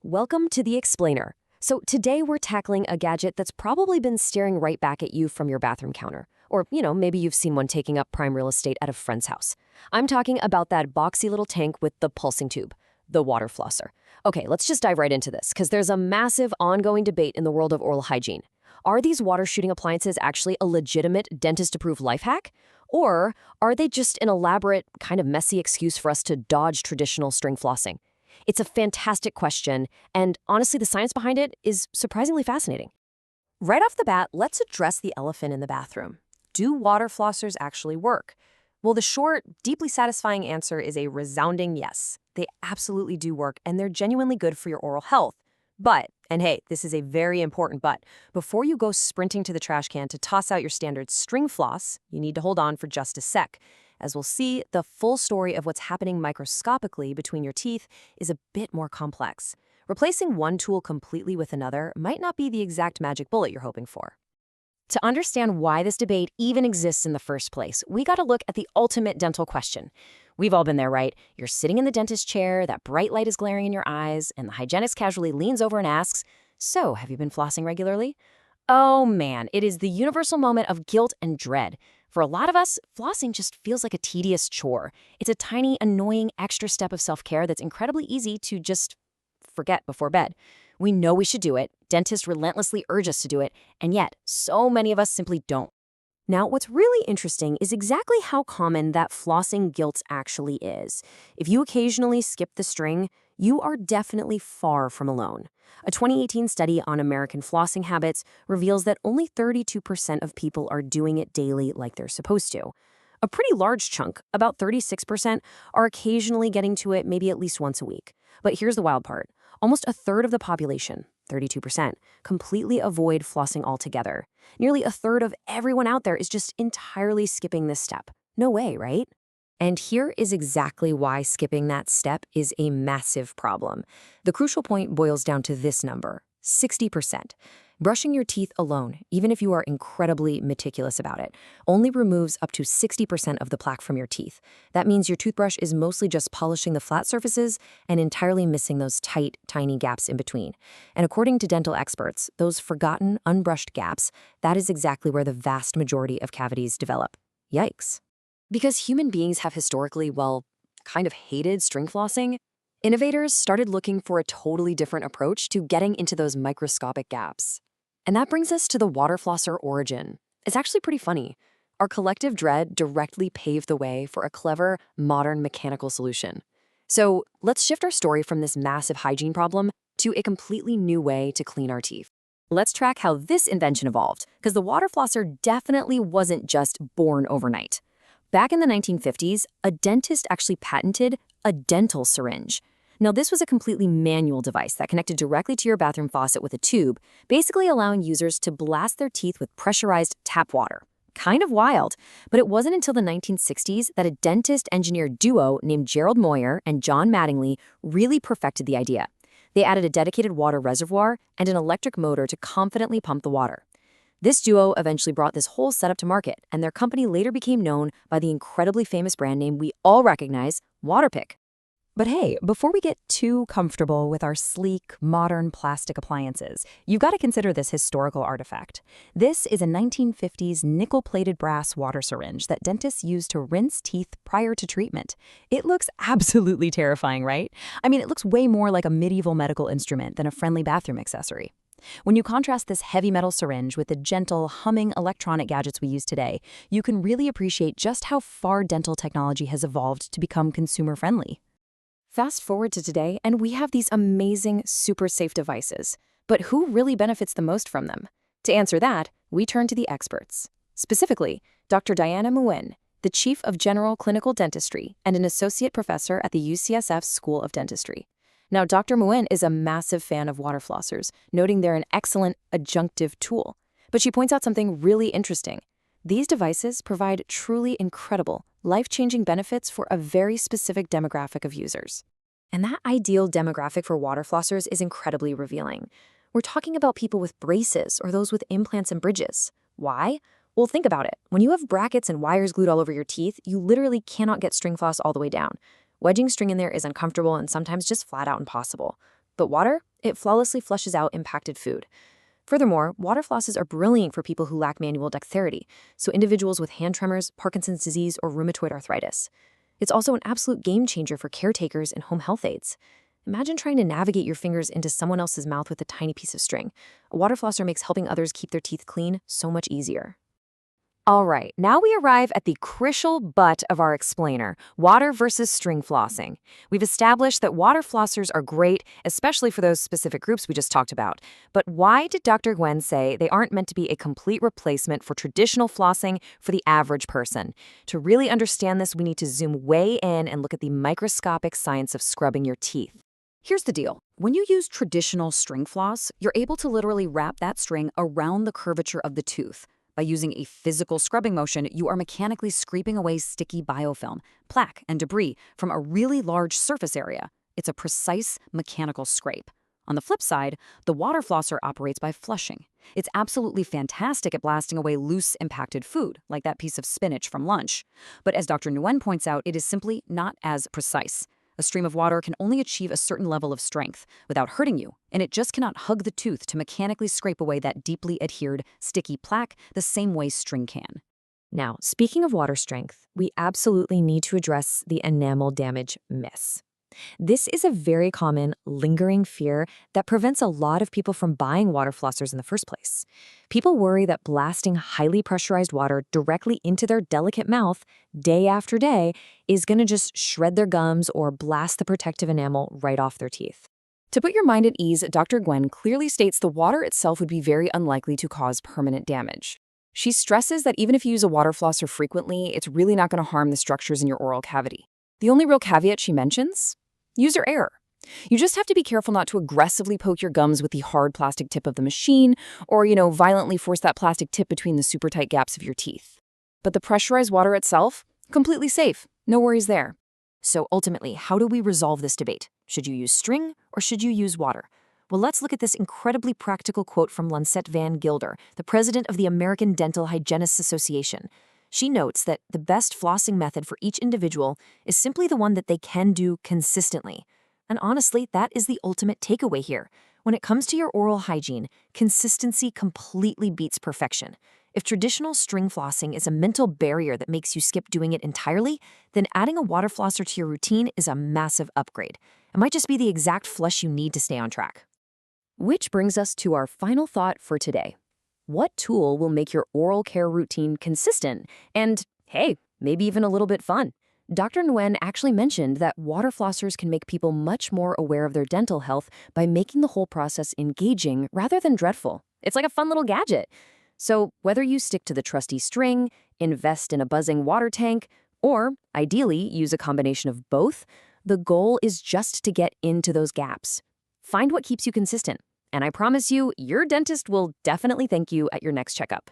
Welcome to The Explainer. So today we're tackling a gadget that's probably been staring right back at you from your bathroom counter. Or, maybe you've seen one taking up prime real estate at a friend's house. I'm talking about that boxy little tank with the pulsing tube, the water flosser. Okay, let's just dive right into this, because there's a massive ongoing debate in the world of oral hygiene. Are these water-shooting appliances actually a legitimate dentist-approved life hack? Or are they just an elaborate, kind of messy excuse for us to dodge traditional string flossing? It's a fantastic question, and honestly, the science behind it is surprisingly fascinating. Right off the bat, let's address the elephant in the bathroom. Do water flossers actually work? Well, the short, deeply satisfying answer is a resounding yes. They absolutely do work, and they're genuinely good for your oral health. But, and hey, this is a very important but, before you go sprinting to the trash can to toss out your standard string floss, you need to hold on for just a sec. As we'll see, the full story of what's happening microscopically between your teeth is a bit more complex. Replacing one tool completely with another might not be the exact magic bullet you're hoping for. To understand why this debate even exists in the first place, we gotta look at the ultimate dental question. We've all been there, right? You're sitting in the dentist chair, that bright light is glaring in your eyes, and the hygienist casually leans over and asks, "So, have you been flossing regularly?" Oh man, it is the universal moment of guilt and dread. For a lot of us, flossing just feels like a tedious chore. It's a tiny, annoying extra step of self-care that's incredibly easy to just forget before bed. We know we should do it, dentists relentlessly urge us to do it, and yet, so many of us simply don't. Now, what's really interesting is exactly how common that flossing guilt actually is. If you occasionally skip the string, you are definitely far from alone. A 2018 study on American flossing habits reveals that only 32% of people are doing it daily like they're supposed to. A pretty large chunk, about 36%, are occasionally getting to it maybe at least once a week. But here's the wild part. Almost a third of the population, 32%, completely avoid flossing altogether. Nearly a third of everyone out there is just entirely skipping this step. No way, right? And here is exactly why skipping that step is a massive problem. The crucial point boils down to this number, 60%. Brushing your teeth alone, even if you are incredibly meticulous about it, only removes up to 60% of the plaque from your teeth. That means your toothbrush is mostly just polishing the flat surfaces and entirely missing those tight, tiny gaps in between. And according to dental experts, those forgotten, unbrushed gaps, that is exactly where the vast majority of cavities develop. Yikes. Because human beings have historically, kind of hated string flossing, innovators started looking for a totally different approach to getting into those microscopic gaps. And that brings us to the water flosser origin. It's actually pretty funny. Our collective dread directly paved the way for a clever, modern mechanical solution. So let's shift our story from this massive hygiene problem to a completely new way to clean our teeth. Let's track how this invention evolved, because the water flosser definitely wasn't just born overnight. Back in the 1950s, a dentist actually patented a dental syringe. Now, this was a completely manual device that connected directly to your bathroom faucet with a tube, basically allowing users to blast their teeth with pressurized tap water. Kind of wild, but it wasn't until the 1960s that a dentist-engineer duo named Gerald Moyer and John Mattingly really perfected the idea. They added a dedicated water reservoir and an electric motor to confidently pump the water. This duo eventually brought this whole setup to market, and their company later became known by the incredibly famous brand name we all recognize, Waterpik. But hey, before we get too comfortable with our sleek, modern plastic appliances, you've got to consider this historical artifact. This is a 1950s nickel-plated brass water syringe that dentists used to rinse teeth prior to treatment. It looks absolutely terrifying, right? I mean, it looks way more like a medieval medical instrument than a friendly bathroom accessory. When you contrast this heavy metal syringe with the gentle, humming electronic gadgets we use today, you can really appreciate just how far dental technology has evolved to become consumer-friendly. Fast forward to today, and we have these amazing, super safe devices. But who really benefits the most from them? To answer that, we turn to the experts. Specifically, Dr. Diana Nguyen, the Chief of General Clinical Dentistry and an Associate Professor at the UCSF School of Dentistry. Now, Dr. Nguyen is a massive fan of water flossers, noting they're an excellent adjunctive tool. But she points out something really interesting. These devices provide truly incredible, life-changing benefits for a very specific demographic of users. And that ideal demographic for water flossers is incredibly revealing. We're talking about people with braces or those with implants and bridges. Why? Well, think about it. When you have brackets and wires glued all over your teeth, you literally cannot get string floss all the way down. Wedging string in there is uncomfortable and sometimes just flat out impossible. But water, it flawlessly flushes out impacted food. Furthermore, water flosses are brilliant for people who lack manual dexterity, so individuals with hand tremors, Parkinson's disease, or rheumatoid arthritis. It's also an absolute game changer for caretakers and home health aides. Imagine trying to navigate your fingers into someone else's mouth with a tiny piece of string. A water flosser makes helping others keep their teeth clean so much easier. All right, now we arrive at the crucial butt of our explainer, water versus string flossing. We've established that water flossers are great, especially for those specific groups we just talked about. But why did Dr. Gwen say they aren't meant to be a complete replacement for traditional flossing for the average person? To really understand this, we need to zoom way in and look at the microscopic science of scrubbing your teeth. Here's the deal. When you use traditional string floss, you're able to literally wrap that string around the curvature of the tooth. By using a physical scrubbing motion, you are mechanically scraping away sticky biofilm, plaque, and debris from a really large surface area. It's a precise mechanical scrape. On the flip side, the water flosser operates by flushing. It's absolutely fantastic at blasting away loose, impacted food, like that piece of spinach from lunch. But as Dr. Nguyen points out, it is simply not as precise. A stream of water can only achieve a certain level of strength without hurting you, and it just cannot hug the tooth to mechanically scrape away that deeply adhered, sticky plaque the same way string can. Now, speaking of water strength, we absolutely need to address the enamel damage myths. This is a very common, lingering fear that prevents a lot of people from buying water flossers in the first place. People worry that blasting highly pressurized water directly into their delicate mouth day after day is going to just shred their gums or blast the protective enamel right off their teeth. To put your mind at ease, Dr. Gwen clearly states the water itself would be very unlikely to cause permanent damage. She stresses that even if you use a water flosser frequently, it's really not going to harm the structures in your oral cavity. The only real caveat she mentions? User error. You just have to be careful not to aggressively poke your gums with the hard plastic tip of the machine or, violently force that plastic tip between the super tight gaps of your teeth. But the pressurized water itself, completely safe. No worries there. So ultimately, how do we resolve this debate? Should you use string or should you use water? Well, let's look at this incredibly practical quote from Luncette Van Gilder, the president of the American Dental Hygienists Association. She notes that the best flossing method for each individual is simply the one that they can do consistently. And honestly, that is the ultimate takeaway here. When it comes to your oral hygiene, consistency completely beats perfection. If traditional string flossing is a mental barrier that makes you skip doing it entirely, then adding a water flosser to your routine is a massive upgrade. It might just be the exact flush you need to stay on track. Which brings us to our final thought for today. What tool will make your oral care routine consistent and, hey, maybe even a little bit fun? Dr. Nguyen actually mentioned that water flossers can make people much more aware of their dental health by making the whole process engaging rather than dreadful. It's like a fun little gadget. So whether you stick to the trusty string, invest in a buzzing water tank, or ideally use a combination of both, the goal is just to get into those gaps. Find what keeps you consistent. And I promise you, your dentist will definitely thank you at your next checkup.